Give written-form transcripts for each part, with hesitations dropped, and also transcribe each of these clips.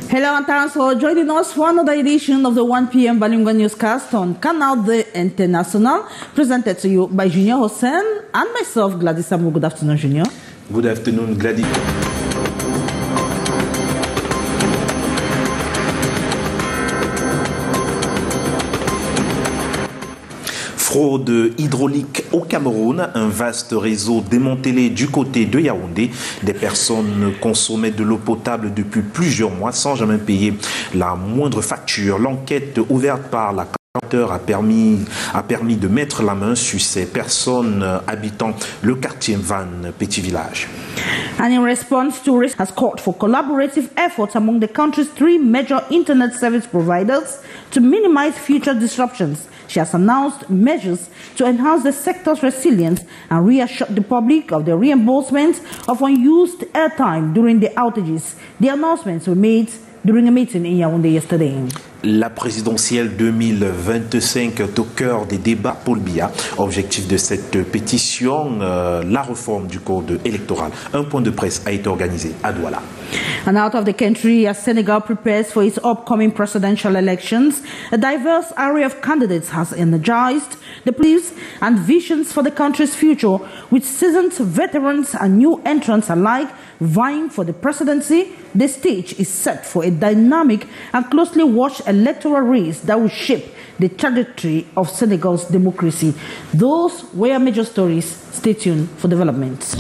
Hello and thanks for joining us for another edition of the 1 p.m. Bilingual newscast on Canal International, presented to you by Junior Hossein and myself, Gladys Samu. Good afternoon, Junior. Good afternoon, Gladys. Fraude hydraulique au Cameroun, un vaste réseau démantelé du côté de Yaoundé. Des personnes consommaient de l'eau potable depuis plusieurs mois sans jamais payer la moindre facture. L'enquête ouverte par la a permis de mettre la main sur ces personnes habitant le quartier Van, petit village. And in response to this, has called for collaborative efforts among the country's 3 major internet service providers to minimize future disruptions. She has announced measures to enhance the sector's resilience and reassure the public of the reimbursement of unused airtime during the outages. The announcements were made during a meeting in Yaoundé yesterday. La présidentielle 2025 est au cœur des débats Paul Biya. Objectif de cette pétition, la réforme du code électoral. Un point de presse a été organisé à Douala. And out of the country, as Senegal prepares for its upcoming presidential elections, a diverse array of candidates has energized the beliefs and visions for the country's future, with seasoned veterans and new entrants alike vying for the presidency. The stage is set for a dynamic and closely watched electoral race that will shape the trajectory of Senegal's democracy. Those were major stories. Stay tuned for developments.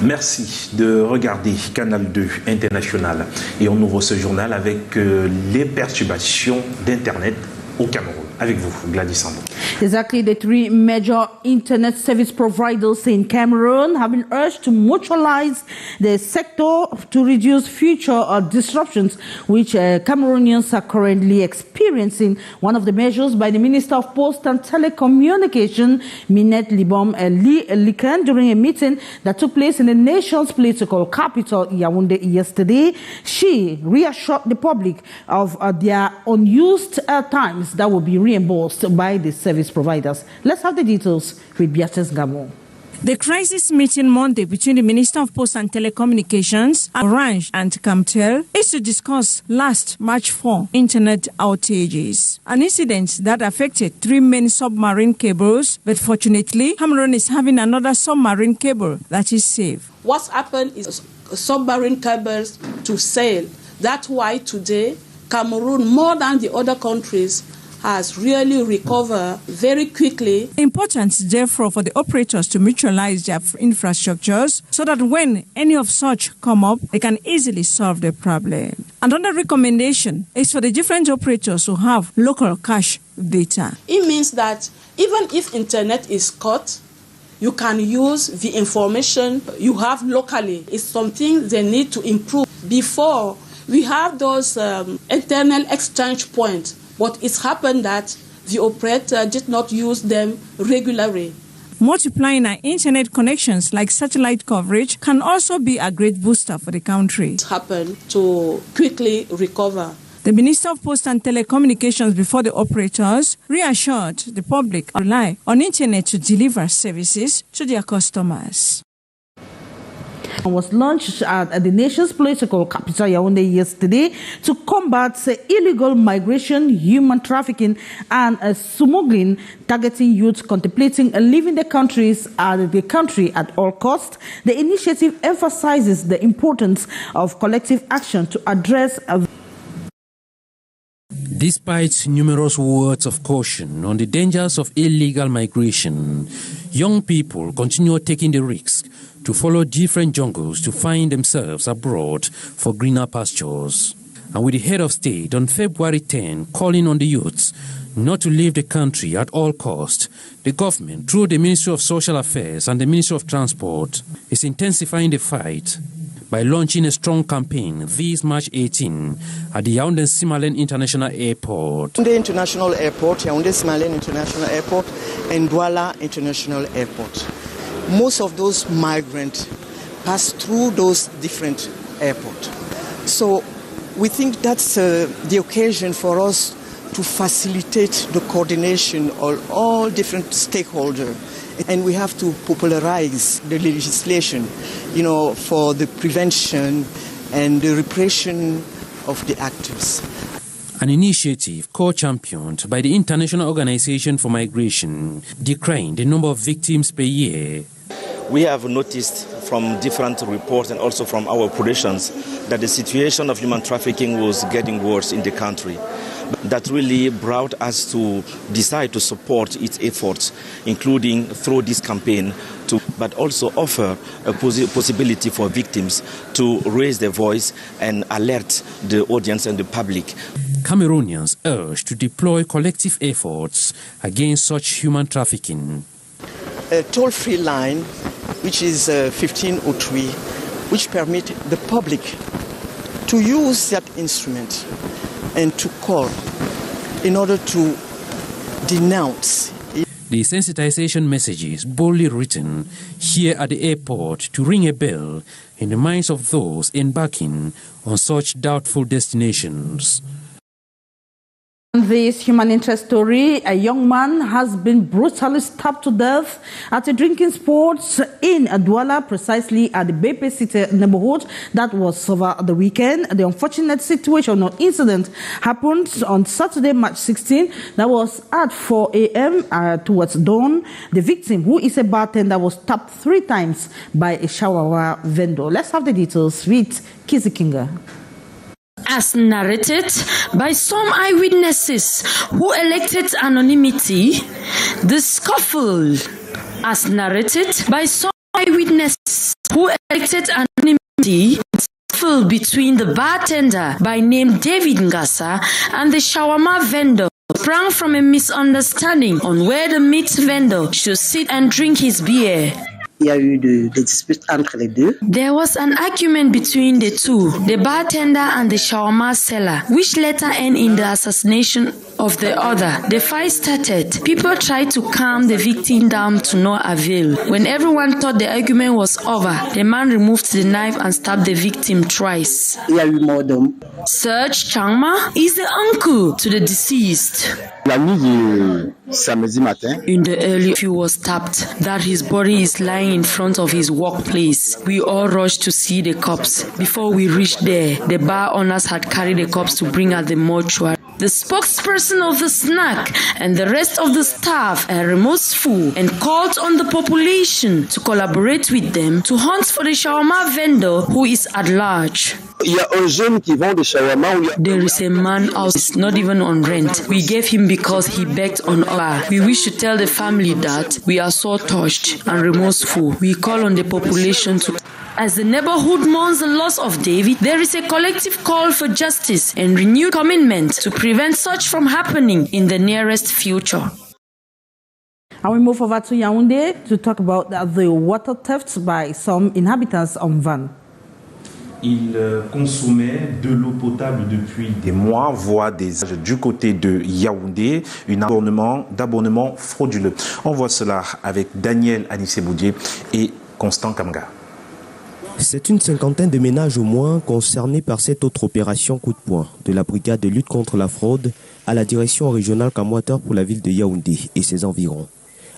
Merci de regarder Canal 2 International et on ouvre ce journal avec les perturbations d'Internet au Cameroun. Avec vous, Gladys Samu. Exactly, the 3 major internet service providers in Cameroon have been urged to mutualize the sector to reduce future disruptions which Cameroonians are currently experiencing. One of the measures by the Minister of Post and Telecommunication, Minette Libom Likan, during a meeting that took place in the nation's political capital, Yaoundé, yesterday. She reassured the public of their unused times that will be reimbursed by the service providers. Let's have the details with Beatrice Gamo. The crisis meeting Monday between the Minister of Post and Telecommunications, Orange and Camtel is to discuss last March 4 internet outages, an incident that affected 3 main submarine cables, but fortunately, Cameroon is having another submarine cable that is safe. What's happened is submarine cables to sail. That's why today, Cameroon, more than the other countries, has really recovered very quickly. Important, therefore, for the operators to mutualize their infrastructures so that when any of such come up, they can easily solve the problem. Another recommendation is for the different operators to have local cache data. It means that even if internet is cut, you can use the information you have locally. It's something they need to improve. Before, we have those internal exchange points. But it's happened that the operator did not use them regularly. Multiplying our internet connections like satellite coverage can also be a great booster for the country. It happened to quickly recover. The Minister of Post and Telecommunications before the operators reassured the public to rely on internet to deliver services to their customers. Was launched at the nation's political capital, Yaoundé, yesterday to combat illegal migration, human trafficking, and smuggling, targeting youth contemplating leaving the country at all costs. The initiative emphasizes the importance of collective action to address. Despite numerous words of caution on the dangers of illegal migration, young people continue taking the risk to follow different jungles to find themselves abroad for greener pastures. And with the head of state on February 10 calling on the youths not to leave the country at all costs, the government, through the Ministry of Social Affairs and the Ministry of Transport, is intensifying the fight by launching a strong campaign this March 18 at the Yaoundé-Simalène International Airport. Yaoundé International Airport, Yaoundé-Simalène International Airport, and Douala International Airport. Most of those migrants pass through those different airports. So we think that's the occasion for us to facilitate the coordination of all different stakeholders. And we have to popularize the legislation, for the prevention and the repression of the actors. An initiative co-championed by the International Organization for Migration, decrying the number of victims per year. We have noticed from different reports and also from our operations that the situation of human trafficking was getting worse in the country. That really brought us to decide to support its efforts, including through this campaign, but also offer a possibility for victims to raise their voice and alert the audience and the public. Cameroonians urge to deploy collective efforts against such human trafficking. A toll-free line, which is 1503, which permits the public to use that instrument and to call in order to denounce. The sensitization messages boldly written here at the airport to ring a bell in the minds of those embarking on such doubtful destinations. This human interest story, a young man has been brutally stabbed to death at a drinking spot in Douala, precisely at the Bepe City neighborhood. That was over the weekend. The unfortunate situation or incident happened on Saturday, March 16. That was at 4 a.m. Towards dawn. The victim, who is a bartender, was stabbed 3 times by a shawarma vendor. Let's have the details with Kizzy Kinga. As narrated by some eyewitnesses who elected anonymity, the scuffle, as narrated by some eyewitnesses who elected anonymity, scuffle between the bartender by name David Ngasa and the shawarma vendor sprang from a misunderstanding on where the meat vendor should sit and drink his beer. Il y a eu des disputes entre les deux. There was an argument between the two, the bartender and the shawarma seller, which later ended in the assassination of the other. The fight started. People tried to calm the victim down to no avail. When everyone thought the argument was over, the man removed the knife and stabbed the victim twice. Il y a eu mort d'homme. Serge Changma is the uncle to the deceased. La nuit du samedi matin, in the early, he was stabbed, that his body is lying in front of his workplace. We all rushed to see the corpse. Before we reached there, the bar owners had carried the corpse to bring at the mortuary. The spokesperson of the snack and the rest of the staff are remorseful and called on the population to collaborate with them to hunt for the shawarma vendor who is at large. There is a man house not even on rent. We gave him because he begged on us. We wish to tell the family that we are so touched and remorseful. We call on the population to. As the neighborhood mourns the loss of David, there is a collective call for justice and renewed commitment to prevent such from happening in the nearest future. And we move over to Yaoundé to talk about the water theft by some inhabitants of Van. Il consommait de l'eau potable depuis des mois, voire des âges du côté de Yaoundé, un abonnement frauduleux. On voit cela avec Daniel Anissé-Boudier et Constant Kamga. C'est une cinquantaine de ménages au moins concernés par cette autre opération coup de poing de la brigade de lutte contre la fraude à la direction régionale Camwater pour la ville de Yaoundé et ses environs.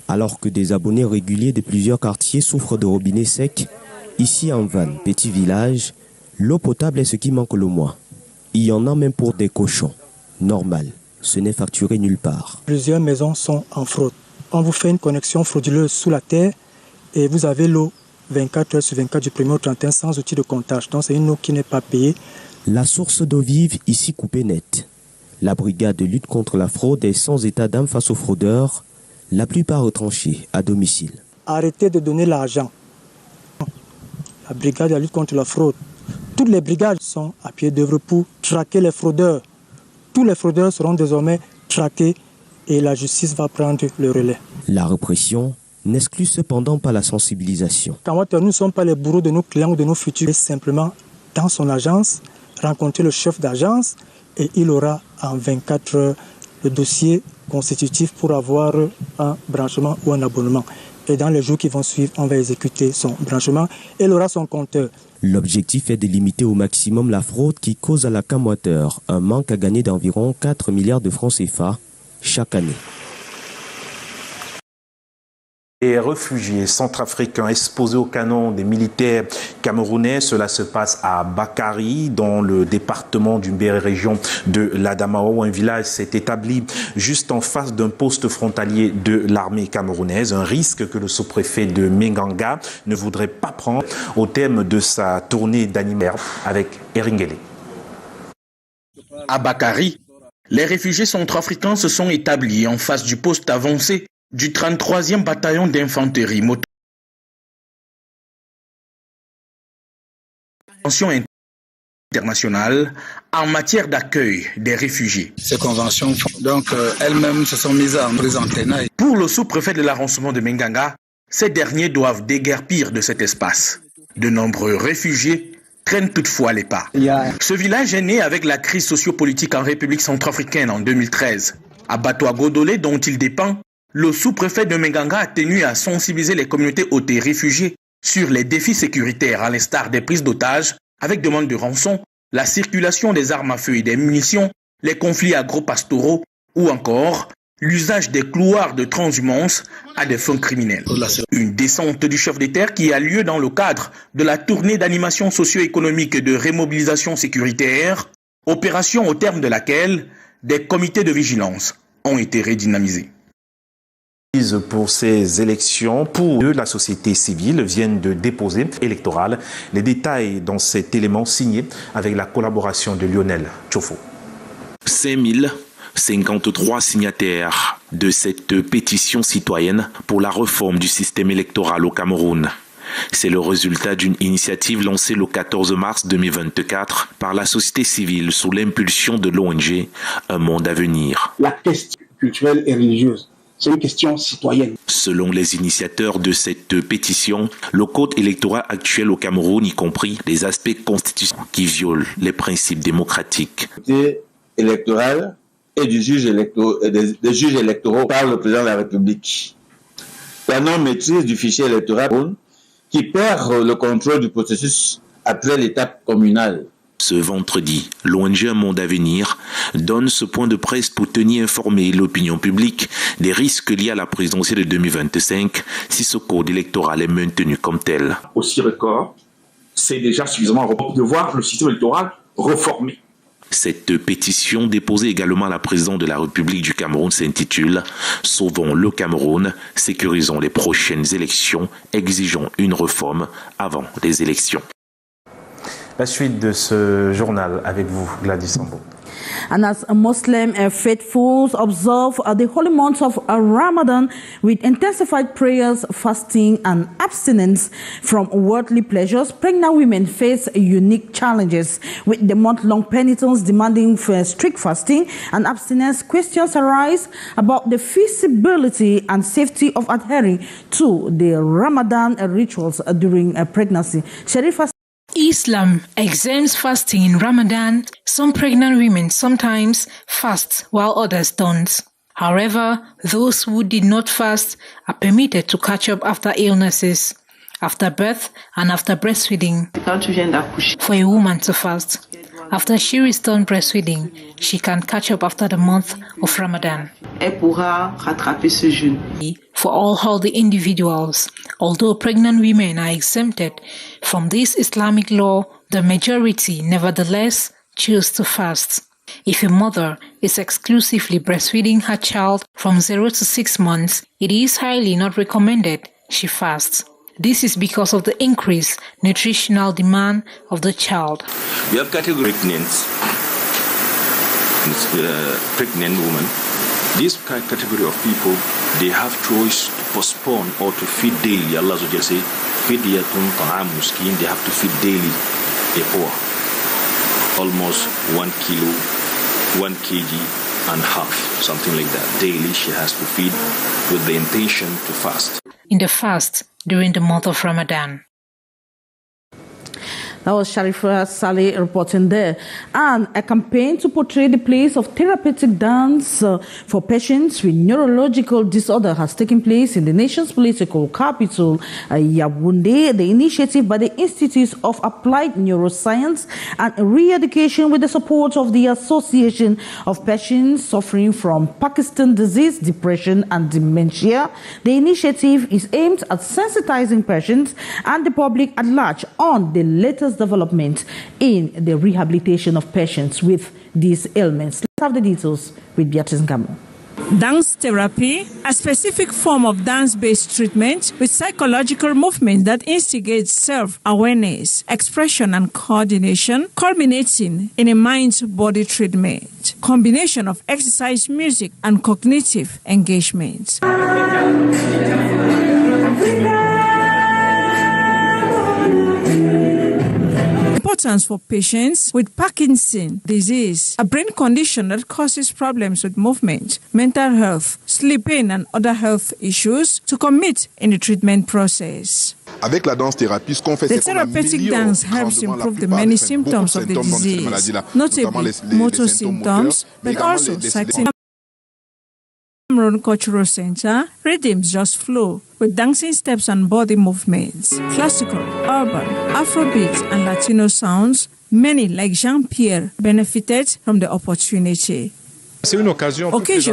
Alors que des abonnés réguliers de plusieurs quartiers souffrent de robinets secs, ici en Vannes, petit village, l'eau potable est ce qui manque le moins. Il y en a même pour des cochons. Normal, ce n'est facturé nulle part. Plusieurs maisons sont en fraude. On vous fait une connexion frauduleuse sous la terre et vous avez l'eau 24 heures sur 24 du 1er au 31 sans outil de comptage. Donc c'est une eau qui n'est pas payée. La source d'eau vive ici coupée nette. La brigade de lutte contre la fraude est sans état d'âme face aux fraudeurs, la plupart retranchés à domicile. Arrêtez de donner l'argent. La brigade de lutte contre la fraude, toutes les brigades sont à pied d'œuvre pour traquer les fraudeurs. Tous les fraudeurs seront désormais traqués et la justice va prendre le relais. La répression n'exclut cependant pas la sensibilisation. Quand nous ne sommes pas les bourreaux de nos clients ou de nos futurs, simplement dans son agence, rencontrer le chef d'agence et il aura en 24 heures le dossier constitutif pour avoir un branchement ou un abonnement. Et dans les jours qui vont suivre, on va exécuter son branchement et il aura son compteur. L'objectif est de limiter au maximum la fraude qui cause à la Camwater un manque à gagner d'environ 4 milliards de francs CFA chaque année. Les réfugiés centrafricains exposés au canon des militaires camerounais, cela se passe à Bakari, dans le département d'une région de l'Adamawa, où un village s'est établi juste en face d'un poste frontalier de l'armée camerounaise. Un risque que le sous-préfet de Menganga ne voudrait pas prendre au terme de sa tournée d'animaire avec Eringele. À Bakari, les réfugiés centrafricains se sont établis en face du poste avancé du 33e bataillon d'infanterie moto. Convention internationale en matière d'accueil des réfugiés. Ces conventions, donc, elles-mêmes se sont mises à en présenter. Pour le sous-préfet de l'arrondissement de Menganga, ces derniers doivent déguerpir de cet espace. De nombreux réfugiés traînent toutefois les pas. Ce village est né avec la crise sociopolitique en République centrafricaine en 2013. À Batoa-Godolé, dont il dépend, le sous-préfet de Menganga a tenu à sensibiliser les communautés hôtes et réfugiés sur les défis sécuritaires, à l'instar des prises d'otages avec demande de rançon, la circulation des armes à feu et des munitions, les conflits agro-pastoraux ou encore l'usage des couloirs de transhumance à des fins criminelles. Une descente du chef d'État qui a lieu dans le cadre de la tournée d'animation socio-économique et de remobilisation sécuritaire, opération au terme de laquelle des comités de vigilance ont été redynamisés. Pour ces élections, pour eux, la société civile viennent de déposer électorale. Les détails dans cet élément signé avec la collaboration de Lionel Tchofo. 5053 signataires de cette pétition citoyenne pour la réforme du système électoral au Cameroun. C'est le résultat d'une initiative lancée le 14 mars 2024 par la société civile sous l'impulsion de l'ONG Un monde à venir. La question culturelle et religieuse, c'est une question citoyenne. Selon les initiateurs de cette pétition, le code électoral actuel au Cameroun, y compris les aspects constitutionnels qui violent les principes démocratiques. Électoral et des juges électoraux par le président de la République. La non-maîtrise du fichier électoral qui perd le contrôle du processus après l'étape communale. Ce vendredi, l'ONG Un monde à venir donne ce point de presse pour tenir informé l'opinion publique des risques liés à la présidentielle de 2025 si ce code électoral est maintenu comme tel. Aussi record, c'est déjà suffisamment de voir le système électoral reformé. Cette pétition déposée également à la présidente de la République du Cameroun s'intitule « Sauvons le Cameroun, sécurisons les prochaines élections, exigeons une réforme avant les élections ». La suite de ce journal avec vous, Gladys Sambo. And as Muslim faithfuls observe the holy month of Ramadan with intensified prayers, fasting and abstinence from worldly pleasures, pregnant women face unique challenges. With the month-long penitence demanding for strict fasting and abstinence, questions arise about the feasibility and safety of adhering to the Ramadan rituals during pregnancy. Sharifa. Islam exempts fasting in Ramadan. Some pregnant women sometimes fast while others don't. However, those who did not fast are permitted to catch up after illnesses, after birth and after breastfeeding. For a woman to fast, after she is done breastfeeding, she can catch up after the month of Ramadan. For all healthy individuals, although pregnant women are exempted from this Islamic law, the majority nevertheless choose to fast. If a mother is exclusively breastfeeding her child from 0 to 6 months, it is highly not recommended she fasts. This is because of the increased nutritional demand of the child. We have category pregnant women. This category of people, they have choice to postpone or to feed daily. Allah says, feed yatum ta'am muskin. They have to feed daily a poor, almost 1 kilo, 1 kg and half, something like that. Daily she has to feed with the intention to fast. In the fast during the month of Ramadan. That was Sharifa Saleh reporting there. And a campaign to portray the place of therapeutic dance for patients with neurological disorder has taken place in the nation's political capital, Yaoundé. The initiative by the Institute of Applied Neuroscience and Re-Education with the support of the Association of Patients Suffering from Parkinson's disease, depression and dementia. The initiative is aimed at sensitizing patients and the public at large on the latest development in the rehabilitation of patients with these ailments. Let's have the details with Beatrice Ngamo. Dance therapy, a specific form of dance-based treatment with psychological movement that instigates self-awareness, expression and coordination, culminating in a mind-body treatment, combination of exercise, music and cognitive engagement. Importance for patients with Parkinson's disease, a brain condition that causes problems with movement, mental health, sleeping and other health issues, to commit in the treatment process. Avec la danse thérapie, ce qu'on fait, the therapeutic dance helps improve the many symptoms of the disease, notably motor symptoms, but also psychiatric. Cameroon Cultural Center, rhythms just flow with dancing steps and body movements, classical, urban, Afrobeat and Latino sounds. Many, like Jean-Pierre, benefited from the opportunity. C'est une occasion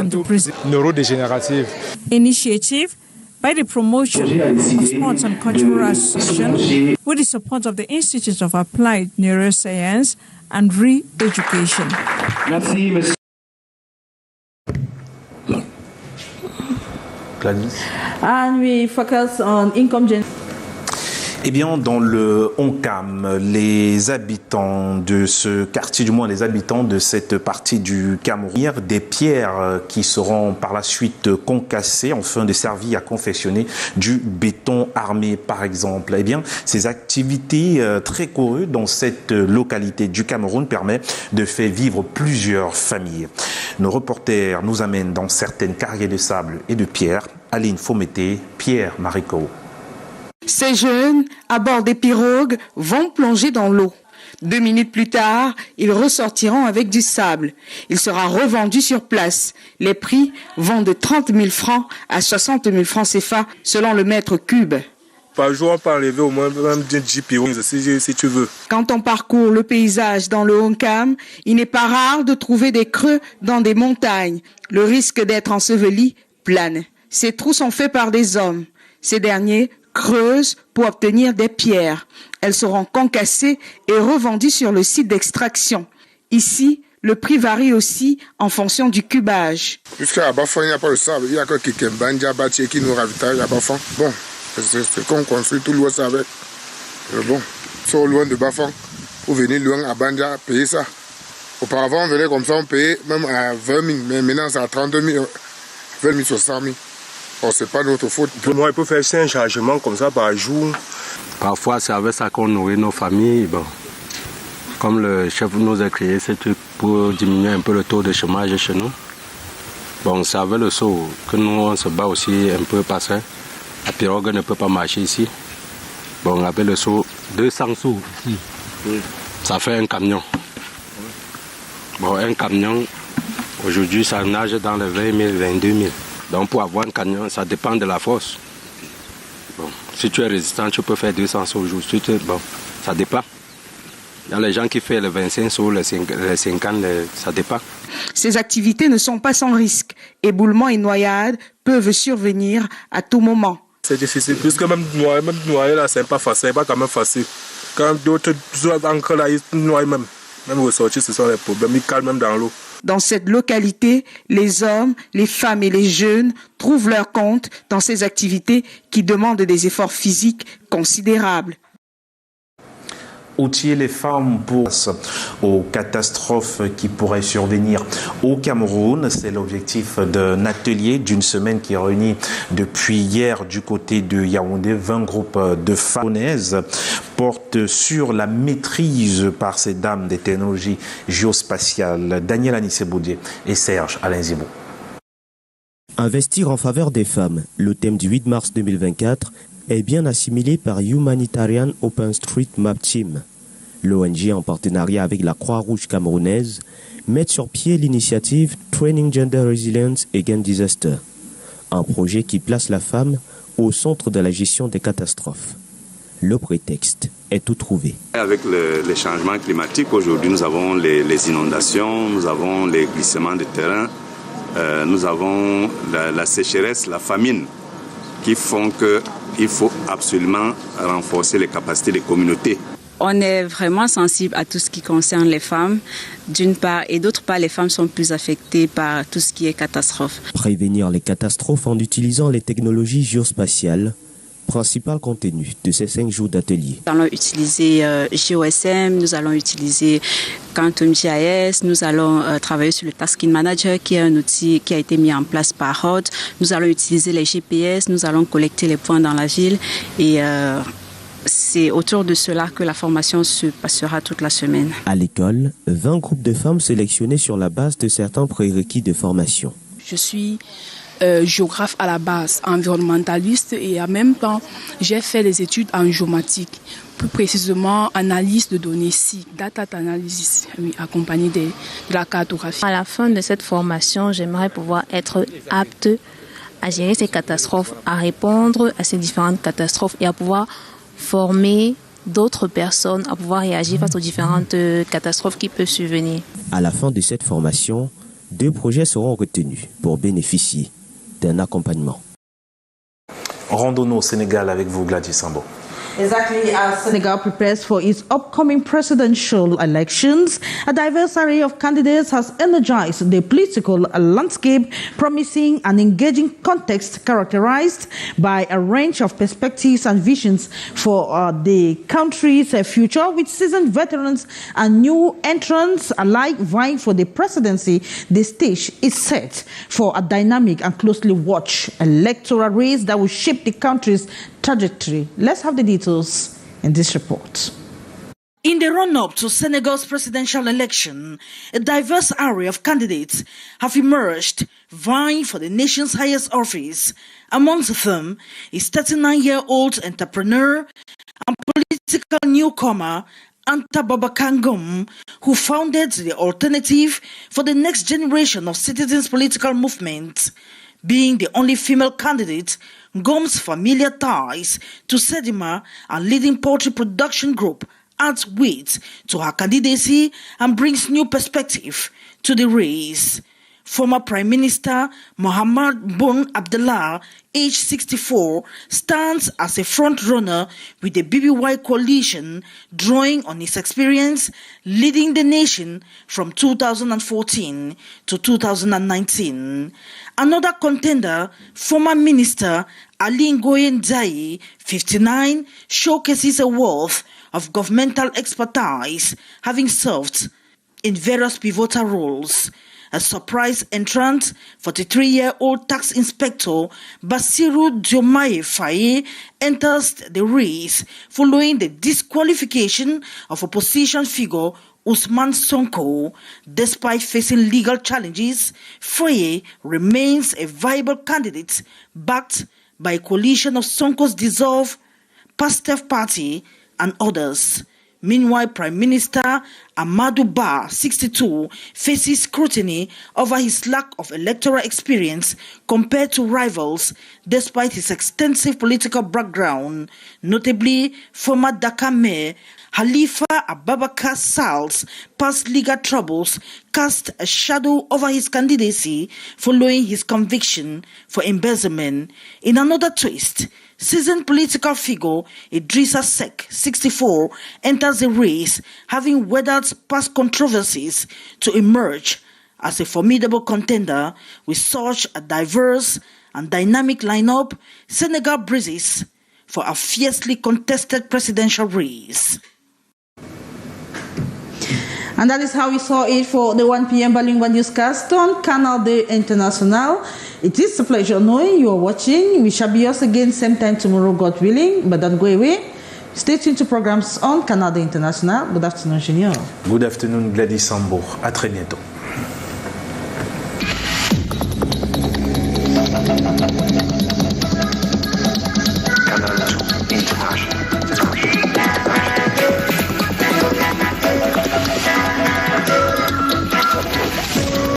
to present neurodégénérative. Initiative by the promotion of Sports and Cultural Association with the support of the Institute of Applied Neuroscience and Re-Education. Merci, monsieur. And we focus on income generation. Eh bien, dans le Oncam, les habitants de ce quartier, du moins les habitants de cette partie du Cameroun, des pierres qui seront par la suite concassées afin de servir à confectionner du béton armé, par exemple. Eh bien, ces activités très courues dans cette localité du Cameroun permettent de faire vivre plusieurs familles. Nos reporters nous amènent dans certaines carrières de sable et de pierre. Aline Fomété, Pierre Marico. Ces jeunes, à bord des pirogues, vont plonger dans l'eau. 2 minutes plus tard, ils ressortiront avec du sable. Il sera revendu sur place. Les prix vont de 30 000 francs à 60 000 francs CFA selon le mètre cube. Par jour, on peut enlever au moins même 10 pirogues si tu veux. Quand on parcourt le paysage dans le Oncam, il n'est pas rare de trouver des creux dans des montagnes. Le risque d'être enseveli plane. Ces trous sont faits par des hommes. Ces derniers creusent pour obtenir des pierres. Elles seront concassées et revendues sur le site d'extraction. Ici, le prix varie aussi en fonction du cubage. Jusqu'à Bafon, il n'y a pas de sable. Il n'y a que quelqu'un qui nous ravitaille à Bafon. Bon, c'est qu'on construit tout l'ouest avec. Bon, sur loin de Bafon, pour venir loin à Banja, payer ça. Auparavant, on venait comme ça, on payait même à 20 000, mais maintenant c'est à 32 000, 20 000 sur 100 000. Oh, c'est pas notre faute. Moi, il peut faire 5 chargements comme ça par jour. Parfois, c'est avec ça qu'on nourrit nos familles. Bon. Comme le chef nous a créé ce truc pour diminuer un peu le taux de chômage chez nous. Bon, c'est avec le seau que nous, on se bat aussi un peu parce que la pirogue ne peut pas marcher ici. Bon, avec le seau, 200 sous. Ça fait un camion. Bon, un camion, aujourd'hui, ça nage dans les 20 000, 22 000. Donc pour avoir un camion, ça dépend de la force. Bon, si tu es résistant, tu peux faire 200 sauts au jour. Bon, ça dépend. Il y a les gens qui font les 25 sauts, les 50, ça dépend. Ces activités ne sont pas sans risque. Éboulements et noyades peuvent survenir à tout moment. C'est difficile, puisque même noyer là, c'est pas facile, c'est pas quand même facile. Quand d'autres encres là, ils noient même. Même ressortir, ce sont les problèmes, ils calment même dans l'eau. Dans cette localité, les hommes, les femmes et les jeunes trouvent leur compte dans ces activités qui demandent des efforts physiques considérables. Outiller les femmes pour aux catastrophes qui pourraient survenir au Cameroun. C'est l'objectif d'un atelier d'une semaine qui réunit depuis hier du côté de Yaoundé 20 groupes de femmes porte sur la maîtrise par ces dames des technologies géospatiales. Daniel Anissé-Boudier et Serge Alain Zibou. Investir en faveur des femmes, le thème du 8 mars 2024 est bien assimilé par Humanitarian Open Street Map Team. L'ONG, en partenariat avec la Croix-Rouge camerounaise, met sur pied l'initiative Training Gender Resilience Against Disaster, un projet qui place la femme au centre de la gestion des catastrophes. Le prétexte est tout trouvé. Avec les changements climatiques, aujourd'hui nous avons les inondations, nous avons les glissements de terrain, nous avons la sécheresse, la famine, qui font qu'il faut absolument renforcer les capacités des communautés. On est vraiment sensible à tout ce qui concerne les femmes, d'une part, et d'autre part, les femmes sont plus affectées par tout ce qui est catastrophe. Prévenir les catastrophes en utilisant les technologies géospatiales, principal contenu de ces 5 jours d'atelier. Nous allons utiliser GOSM, nous allons utiliser Quantum GIS, nous allons travailler sur le Tasking Manager qui est un outil qui a été mis en place par HOD. Nous allons utiliser les GPS, nous allons collecter les points dans la ville et c'est autour de cela que la formation se passera toute la semaine. À l'école, 20 groupes de femmes sélectionnés sur la base de certains prérequis de formation. Je suis géographe à la base, environnementaliste et en même temps, j'ai fait des études en géomatique, plus précisément analyse de données SIG, data analysis, accompagnée de la cartographie. À la fin de cette formation, j'aimerais pouvoir être apte à gérer ces catastrophes, à répondre à ces différentes catastrophes et à pouvoir former d'autres personnes à pouvoir réagir face aux différentes catastrophes qui peuvent survenir. À la fin de cette formation, 2 projets seront retenus pour bénéficier d'un accompagnement. Rendons-nous au Sénégal avec vous, Gladys Sambo. Exactly, as Senegal prepares for its upcoming presidential elections, a diverse array of candidates has energized the political landscape, promising an engaging context characterized by a range of perspectives and visions for the country's future, with seasoned veterans and new entrants alike vying for the presidency. The stage is set for a dynamic and closely watched electoral race that will shape the country's trajectory. Let's have the details in this report. In the run-up to Senegal's presidential election, a diverse array of candidates have emerged, vying for the nation's highest office. Amongst them is 39-year-old entrepreneur and political newcomer Anta Babakangom, who founded the Alternative for the Next Generation of Citizens Political Movement. Being the only female candidate, Ngom's familiar ties to Sedima, a leading poultry production group, adds weight to her candidacy and brings new perspective to the race. Former Prime Minister Mohamed Boun Abdallah, age 64, stands as a front-runner with the BBY coalition, drawing on his experience leading the nation from 2014 to 2019. Another contender, former Minister Ali Ngoye Ndiaye, 59, showcases a wealth of governmental expertise, having served in various pivotal roles. A surprise entrant, 43-year-old tax inspector Basiru Diomaye Faye enters the race following the disqualification of opposition figure Ousmane Sonko. Despite facing legal challenges, Faye remains a viable candidate backed by a coalition of Sonko's dissolved Pastef party and others. Meanwhile, Prime Minister Amadou Ba, 62, faces scrutiny over his lack of electoral experience compared to rivals, despite his extensive political background. Notably, former Dakar Mayor Halifa Ababakar Sal's past legal troubles cast a shadow over his candidacy following his conviction for embezzlement. In another twist, seasoned political figure Idrissa Seck, 64, enters the race, having weathered past controversies to emerge as a formidable contender. With such a diverse and dynamic lineup, Senegal braces for a fiercely contested presidential race. And that is how we saw it for the 1 p.m. bilingual newscast on Canal International. It is a pleasure knowing you are watching. We shall be us again same time tomorrow, God willing. But don't go away. Stay tuned to programs on Canal International. Good afternoon, Junior. Good afternoon, Gladys Sambo. À très bientôt.